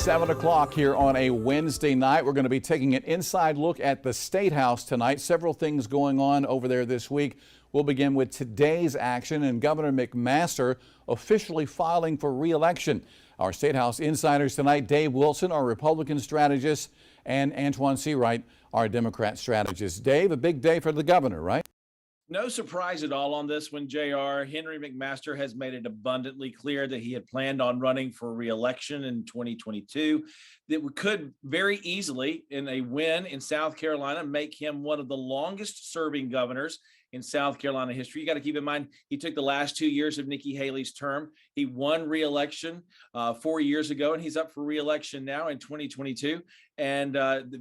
7 o'clock here on a Wednesday night. We're going to be taking an inside look at the State House tonight. Several things going on over there this week. We'll begin with today's action and Governor McMaster officially filing for re-election. Our State House insiders tonight, Dave Wilson, our Republican strategist, and Antoine Seawright, our Democrat strategist. Dave, a big day for the governor, right? No surprise at all on this one, JR. Henry McMaster has made it abundantly clear that he had planned on running for re-election in 2022. That we could very easily, in a win in South Carolina, make him one of the longest serving governors in South Carolina history. You got to keep in mind, he took the last 2 years of Nikki Haley's term. He won re-election 4 years ago, and he's up for re-election now in 2022. And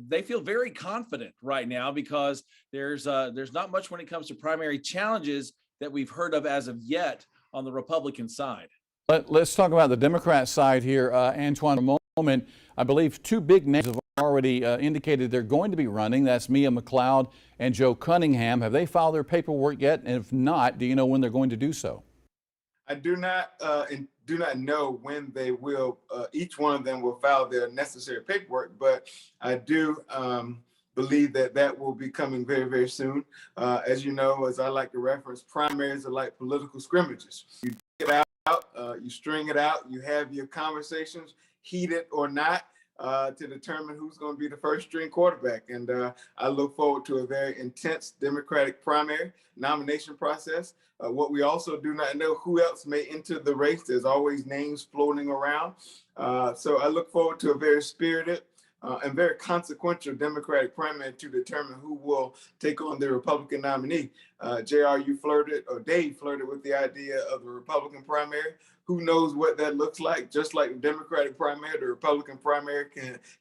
they feel very confident right now because there's not much when it comes to primary challenges that we've heard of as of yet on the Republican side. Let's talk about the Democrat side here, Antoine, for a moment. I believe two big names have already indicated they're going to be running. That's Mia McLeod and Joe Cunningham. Have they filed their paperwork yet? And if not, do you know when they're going to do so? I do not know when they will. Each one of them will file their necessary paperwork, but I do believe that will be coming very, very soon. As you know, as I like to reference, primaries are like political scrimmages. You get out, you string it out, you have your conversations, heated or not, to determine who's going to be the first string quarterback. And I look forward to a very intense Democratic primary nomination process. What we also do not know who else may enter the race. There's always names floating around. So I look forward to a very spirited and very consequential Democratic primary to determine who will take on the Republican nominee. JR, you flirted, or Dave flirted with the idea of the Republican primary. Who knows what that looks like? Just like the Democratic primary, the Republican primary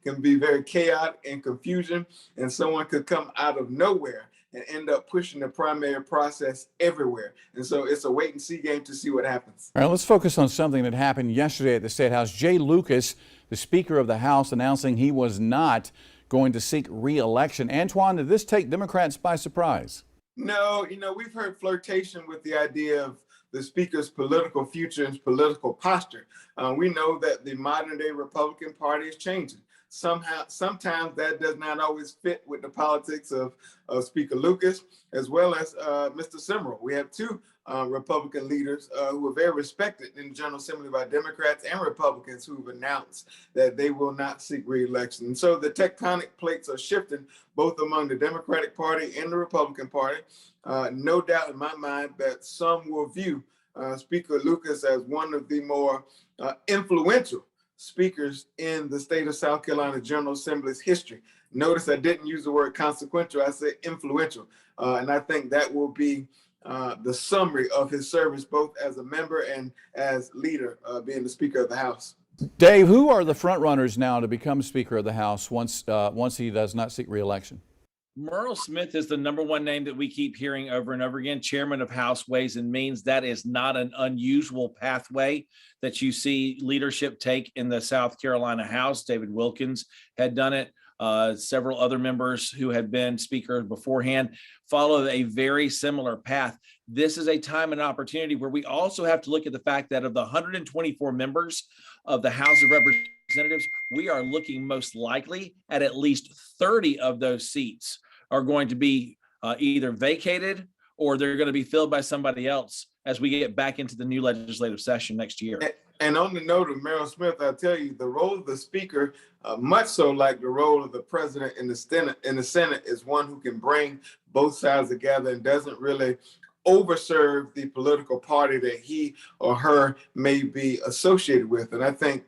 can be very chaotic and confusion, and someone could come out of nowhere and end up pushing the primary process everywhere. And so it's a wait and see game to see what happens. All right, let's focus on something that happened yesterday at the State House. Jay Lucas, the Speaker of the House, announcing he was not going to seek re-election. Antoine, did this take Democrats by surprise? No, we've heard flirtation with the idea of the Speaker's political future and political posture. We know that the modern day Republican Party is changing. Sometimes that does not always fit with the politics of Speaker Lucas, as well as Mr. Simrel. We have two Republican leaders who are very respected in the General Assembly by Democrats and Republicans who've announced that they will not seek re-election. And so the tectonic plates are shifting both among the Democratic Party and the Republican Party. No doubt in my mind that some will view Speaker Lucas as one of the more influential speakers in the state of South Carolina General Assembly's history. Notice I didn't use the word consequential, I said influential. And I think that will be the summary of his service, both as a member and as leader, being the Speaker of the House. Dave, who are the front runners now to become Speaker of the House once he does not seek re-election? Merle Smith is the number one name that we keep hearing over and over again, chairman of House Ways and Means. That is not an unusual pathway that you see leadership take in the South Carolina House. David Wilkins had done it. Several other members who had been speakers beforehand followed a very similar path. This is a time and opportunity where we also have to look at the fact that of the 124 members of the House of Representatives, we are looking most likely at least 30 of those seats are going to be either vacated or they're going to be filled by somebody else as we get back into the new legislative session next year. And on the note of Merle Smith, I'll tell you, the role of the Speaker, much so like the role of the President in the Senate, is one who can bring both sides together and doesn't really overserve the political party that he or her may be associated with. And I think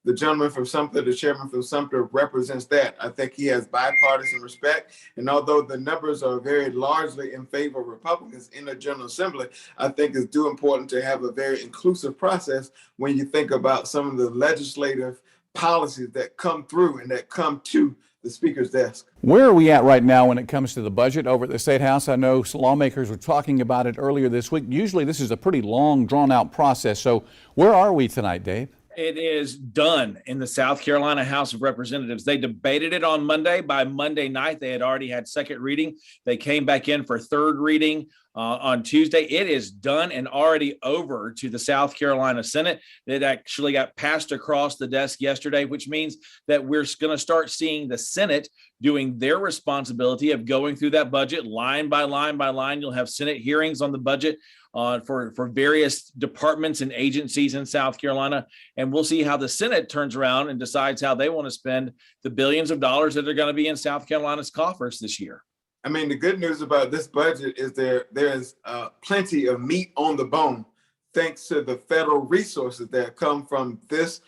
the gentleman from Sumter, the chairman from Sumter, represents that. I think he has bipartisan respect. And although the numbers are very largely in favor of Republicans in the General Assembly, I think it's important to have a very inclusive process when you think about some of the legislative policies that come through and that come to the Speaker's desk. Where are we at right now when it comes to the budget over at the State House? I know lawmakers were talking about it earlier this week. Usually this is a pretty long, drawn-out process. So where are we tonight, Dave? It is done in the South Carolina House of Representatives. They debated it on Monday. By Monday night, they had already had second reading. They came back in for third reading on Tuesday. It is done and already over to the South Carolina Senate. It actually got passed across the desk yesterday, which means that we're going to start seeing the Senate doing their responsibility of going through that budget line by line by line. You'll have Senate hearings on the budget for various departments and agencies in South Carolina. And we'll see how the Senate turns around and decides how they want to spend the billions of dollars that are going to be in South Carolina's coffers this year. I mean, the good news about this budget is there is plenty of meat on the bone, thanks to the federal resources that come from this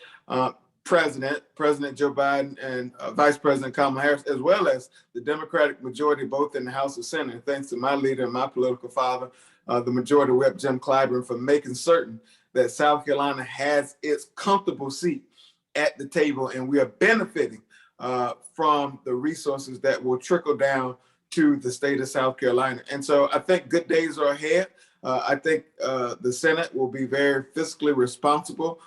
President Joe Biden, and Vice President Kamala Harris, as well as the Democratic majority, both in the House and Senate. Thanks to my leader and my political father, the Majority Whip Jim Clyburn, for making certain that South Carolina has its comfortable seat at the table, and we are benefiting from the resources that will trickle down to the state of South Carolina. And so I think good days are ahead. I think the Senate will be very fiscally responsible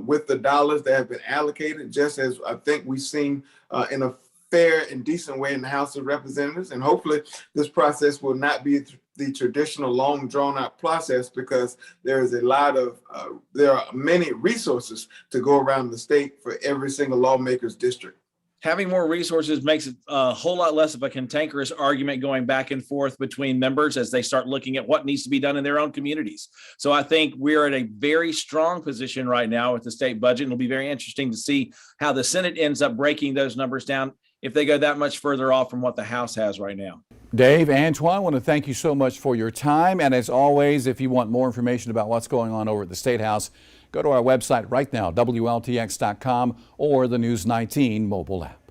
with the dollars that have been allocated, just as I think we've seen in a fair and decent way in the House of Representatives. And hopefully this process will not be the traditional long drawn out process, because there is there are many resources to go around the state for every single lawmaker's district. Having more resources makes it a whole lot less of a cantankerous argument going back and forth between members as they start looking at what needs to be done in their own communities. So I think we're in a very strong position right now with the state budget. And it'll be very interesting to see how the Senate ends up breaking those numbers down if they go that much further off from what the House has right now. Dave, Antoine, I want to thank you so much for your time. And as always, if you want more information about what's going on over at the State House, go to our website right now, WLTX.com, or the News 19 mobile app.